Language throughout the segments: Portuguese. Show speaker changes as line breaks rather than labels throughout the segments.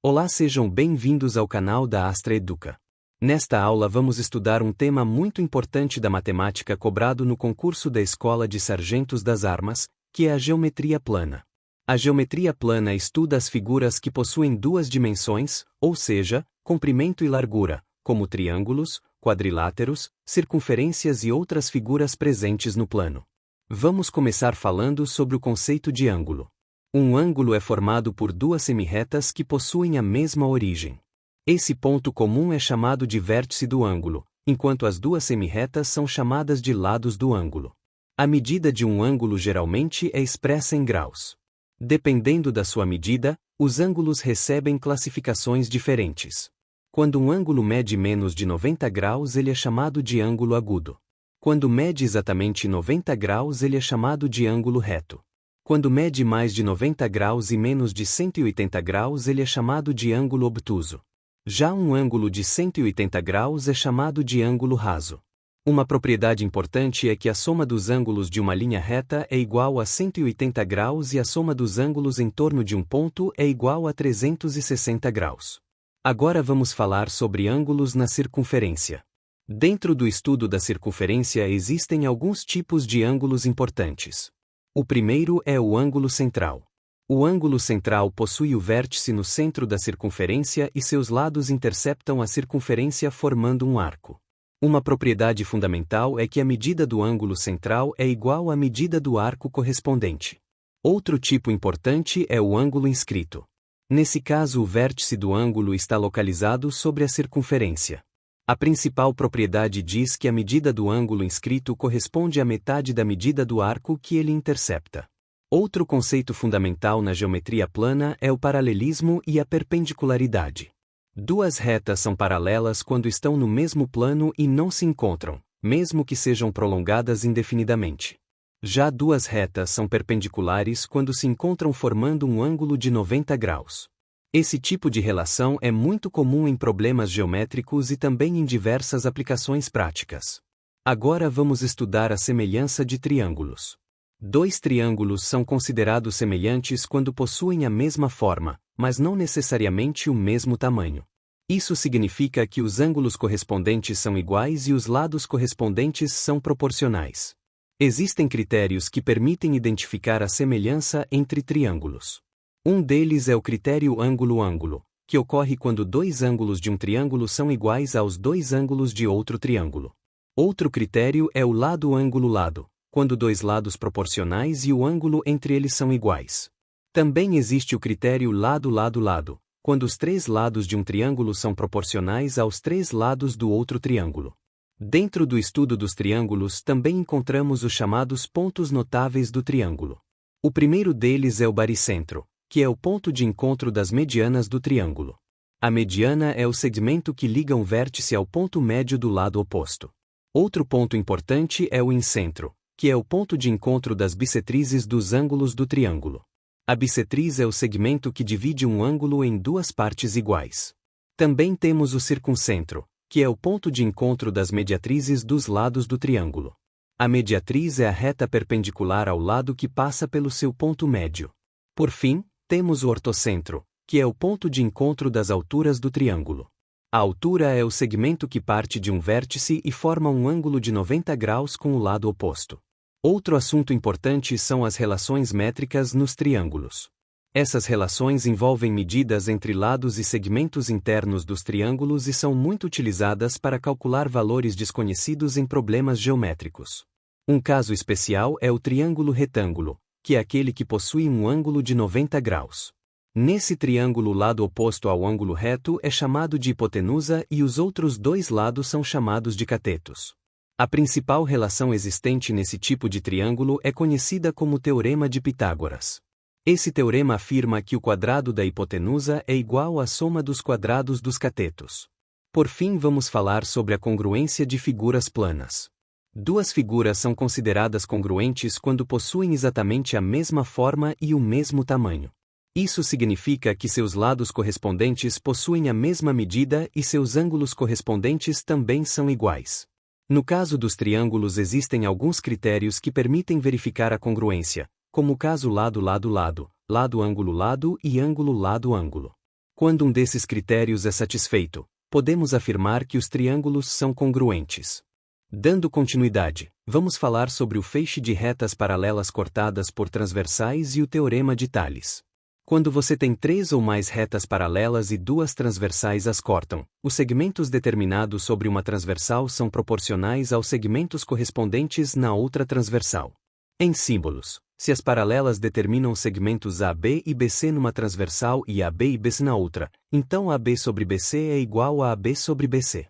Olá, sejam bem-vindos ao canal da Astra Educa. Nesta aula vamos estudar um tema muito importante da matemática cobrado no concurso da Escola de Sargentos das Armas, que é a geometria plana. A geometria plana estuda as figuras que possuem duas dimensões, ou seja, comprimento e largura, como triângulos, quadriláteros, circunferências e outras figuras presentes no plano. Vamos começar falando sobre o conceito de ângulo. Um ângulo é formado por duas semirretas que possuem a mesma origem. Esse ponto comum é chamado de vértice do ângulo, enquanto as duas semirretas são chamadas de lados do ângulo. A medida de um ângulo geralmente é expressa em graus. Dependendo da sua medida, os ângulos recebem classificações diferentes. Quando um ângulo mede menos de 90 graus, ele é chamado de ângulo agudo. Quando mede exatamente 90 graus, ele é chamado de ângulo reto. Quando mede mais de 90 graus e menos de 180 graus, ele é chamado de ângulo obtuso. Já um ângulo de 180 graus é chamado de ângulo raso. Uma propriedade importante é que a soma dos ângulos de uma linha reta é igual a 180 graus e a soma dos ângulos em torno de um ponto é igual a 360 graus. Agora vamos falar sobre ângulos na circunferência. Dentro do estudo da circunferência existem alguns tipos de ângulos importantes. O primeiro é o ângulo central. O ângulo central possui o vértice no centro da circunferência e seus lados interceptam a circunferência formando um arco. Uma propriedade fundamental é que a medida do ângulo central é igual à medida do arco correspondente. Outro tipo importante é o ângulo inscrito. Nesse caso, o vértice do ângulo está localizado sobre a circunferência. A principal propriedade diz que a medida do ângulo inscrito corresponde à metade da medida do arco que ele intercepta. Outro conceito fundamental na geometria plana é o paralelismo e a perpendicularidade. Duas retas são paralelas quando estão no mesmo plano e não se encontram, mesmo que sejam prolongadas indefinidamente. Já duas retas são perpendiculares quando se encontram formando um ângulo de 90 graus. Esse tipo de relação é muito comum em problemas geométricos e também em diversas aplicações práticas. Agora vamos estudar a semelhança de triângulos. Dois triângulos são considerados semelhantes quando possuem a mesma forma, mas não necessariamente o mesmo tamanho. Isso significa que os ângulos correspondentes são iguais e os lados correspondentes são proporcionais. Existem critérios que permitem identificar a semelhança entre triângulos. Um deles é o critério ângulo-ângulo, que ocorre quando dois ângulos de um triângulo são iguais aos dois ângulos de outro triângulo. Outro critério é o lado-ângulo-lado, quando dois lados proporcionais e o ângulo entre eles são iguais. Também existe o critério lado-lado-lado, quando os três lados de um triângulo são proporcionais aos três lados do outro triângulo. Dentro do estudo dos triângulos também encontramos os chamados pontos notáveis do triângulo. O primeiro deles é o baricentro, que é o ponto de encontro das medianas do triângulo. A mediana é o segmento que liga um vértice ao ponto médio do lado oposto. Outro ponto importante é o incentro, que é o ponto de encontro das bissetrizes dos ângulos do triângulo. A bissetriz é o segmento que divide um ângulo em duas partes iguais. Também temos o circuncentro, que é o ponto de encontro das mediatrizes dos lados do triângulo. A mediatriz é a reta perpendicular ao lado que passa pelo seu ponto médio. Por fim, temos o ortocentro, que é o ponto de encontro das alturas do triângulo. A altura é o segmento que parte de um vértice e forma um ângulo de 90 graus com o lado oposto. Outro assunto importante são as relações métricas nos triângulos. Essas relações envolvem medidas entre lados e segmentos internos dos triângulos e são muito utilizadas para calcular valores desconhecidos em problemas geométricos. Um caso especial é o triângulo retângulo, que é aquele que possui um ângulo de 90 graus. Nesse triângulo, o lado oposto ao ângulo reto é chamado de hipotenusa e os outros dois lados são chamados de catetos. A principal relação existente nesse tipo de triângulo é conhecida como Teorema de Pitágoras. Esse teorema afirma que o quadrado da hipotenusa é igual à soma dos quadrados dos catetos. Por fim, vamos falar sobre a congruência de figuras planas. Duas figuras são consideradas congruentes quando possuem exatamente a mesma forma e o mesmo tamanho. Isso significa que seus lados correspondentes possuem a mesma medida e seus ângulos correspondentes também são iguais. No caso dos triângulos, existem alguns critérios que permitem verificar a congruência, como o caso lado-lado-lado, lado-ângulo-lado e ângulo-lado-ângulo. Quando um desses critérios é satisfeito, podemos afirmar que os triângulos são congruentes. Dando continuidade, vamos falar sobre o feixe de retas paralelas cortadas por transversais e o teorema de Tales. Quando você tem 3 ou mais retas paralelas e 2 transversais as cortam, os segmentos determinados sobre uma transversal são proporcionais aos segmentos correspondentes na outra transversal. Em símbolos, se as paralelas determinam os segmentos AB e BC numa transversal e AB e BC na outra, então AB sobre BC é igual a AB sobre BC.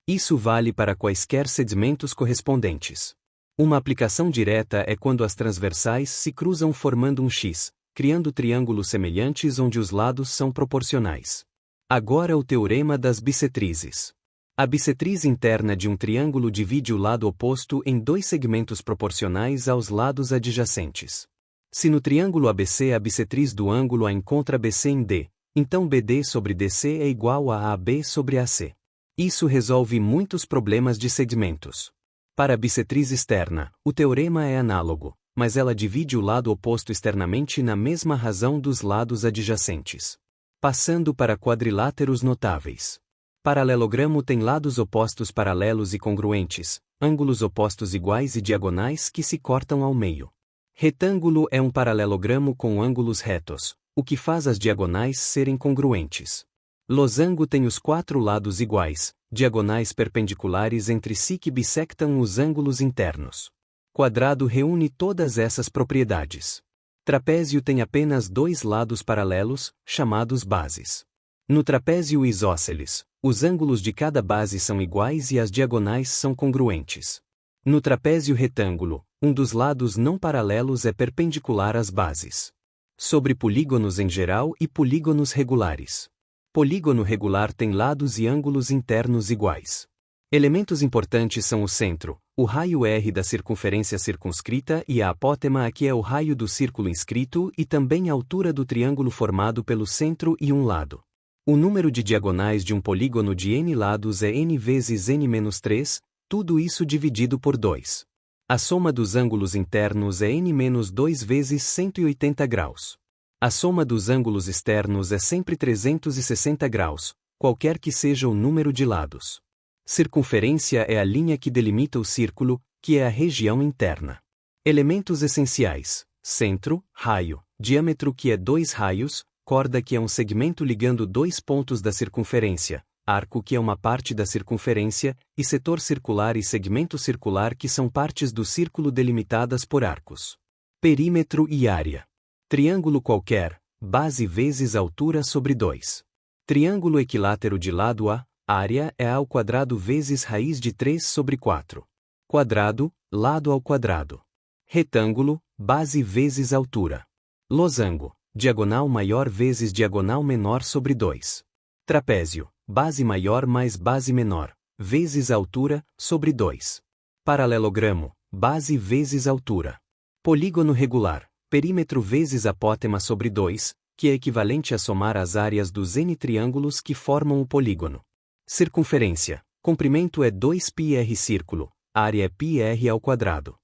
Isso vale para quaisquer segmentos correspondentes. Uma aplicação direta é quando as transversais se cruzam formando um X, criando triângulos semelhantes onde os lados são proporcionais. Agora o teorema das bissetrizes. A bissetriz interna de um triângulo divide o lado oposto em 2 segmentos proporcionais aos lados adjacentes. Se no triângulo ABC a bissetriz do ângulo A encontra BC em D, então BD sobre DC é igual a AB sobre AC. Isso resolve muitos problemas de segmentos. Para a bissetriz externa, o teorema é análogo, mas ela divide o lado oposto externamente na mesma razão dos lados adjacentes. Passando para quadriláteros notáveis. Paralelogramo tem lados opostos paralelos e congruentes, ângulos opostos iguais e diagonais que se cortam ao meio. Retângulo é um paralelogramo com ângulos retos, o que faz as diagonais serem congruentes. Losango tem os 4 lados iguais, diagonais perpendiculares entre si que bissectam os ângulos internos. Quadrado reúne todas essas propriedades. Trapézio tem apenas 2 lados paralelos, chamados bases. No trapézio isósceles, os ângulos de cada base são iguais e as diagonais são congruentes. No trapézio retângulo, um dos lados não paralelos é perpendicular às bases. Sobre polígonos em geral e polígonos regulares. Polígono regular tem lados e ângulos internos iguais. Elementos importantes são o centro, o raio R da circunferência circunscrita e a apótema que é o raio do círculo inscrito e também a altura do triângulo formado pelo centro e um lado. O número de diagonais de um polígono de n lados é n vezes n-3, tudo isso dividido por 2. A soma dos ângulos internos é n-2 vezes 180 graus. A soma dos ângulos externos é sempre 360 graus, qualquer que seja o número de lados. Circunferência é a linha que delimita o círculo, que é a região interna. Elementos essenciais: centro, raio, diâmetro que é 2 raios, corda que é um segmento ligando 2 pontos da circunferência, arco que é uma parte da circunferência, e setor circular e segmento circular que são partes do círculo delimitadas por arcos. Perímetro e área. Triângulo qualquer, base vezes altura sobre 2. Triângulo equilátero de lado A, área é A ao quadrado vezes raiz de 3 sobre 4. Quadrado, lado ao quadrado. Retângulo, base vezes altura. Losango, diagonal maior vezes diagonal menor sobre 2. Trapézio, base maior mais base menor, vezes altura, sobre 2. Paralelogramo, base vezes altura. Polígono regular, perímetro vezes apótema sobre 2, que é equivalente a somar as áreas dos n triângulos que formam o polígono. Circunferência, comprimento é 2πr círculo, área é πr ao quadrado.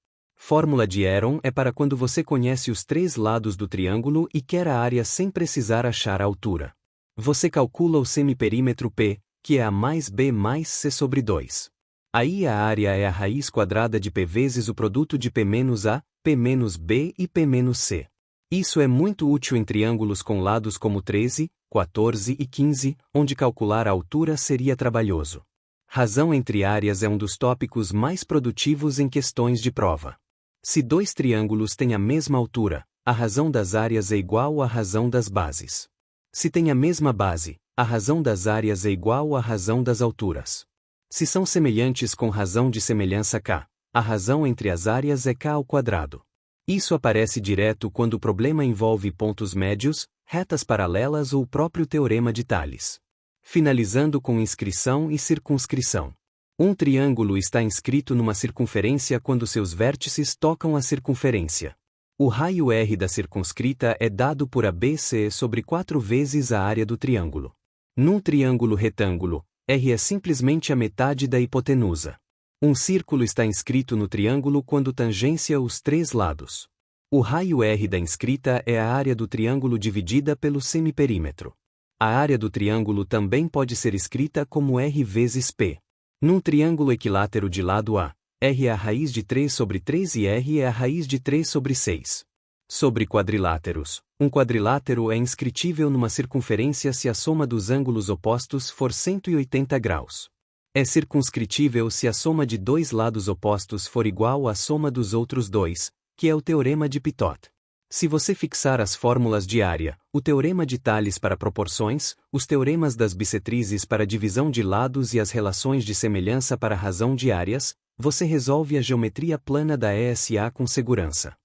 Fórmula de Heron é para quando você conhece os 3 lados do triângulo e quer a área sem precisar achar a altura. Você calcula o semiperímetro P, que é A mais B mais C sobre 2. Aí a área é a raiz quadrada de P vezes o produto de P menos A, P menos B e P menos C. Isso é muito útil em triângulos com lados como 13, 14 e 15, onde calcular a altura seria trabalhoso. Razão entre áreas é um dos tópicos mais produtivos em questões de prova. Se 2 triângulos têm a mesma altura, a razão das áreas é igual à razão das bases. Se têm a mesma base, a razão das áreas é igual à razão das alturas. Se são semelhantes com razão de semelhança k, a razão entre as áreas é k ao quadrado. Isso aparece direto quando o problema envolve pontos médios, retas paralelas ou o próprio teorema de Tales. Finalizando com inscrição e circunscrição. Um triângulo está inscrito numa circunferência quando seus vértices tocam a circunferência. O raio R da circunscrita é dado por ABC sobre 4 vezes a área do triângulo. Num triângulo retângulo, R é simplesmente a metade da hipotenusa. Um círculo está inscrito no triângulo quando tangência os 3 lados. O raio R da inscrita é a área do triângulo dividida pelo semiperímetro. A área do triângulo também pode ser escrita como R vezes P. Num triângulo equilátero de lado A, R é a raiz de 3 sobre 3 e R é a raiz de 3 sobre 6. Sobre quadriláteros, um quadrilátero é inscritível numa circunferência se a soma dos ângulos opostos for 180 graus. É circunscritível se a soma de dois lados opostos for igual à soma dos outros dois, que é o teorema de Pitot. Se você fixar as fórmulas de área, o teorema de Tales para proporções, os teoremas das bissetrizes para divisão de lados e as relações de semelhança para razão de áreas, você resolve a geometria plana da ESA com segurança.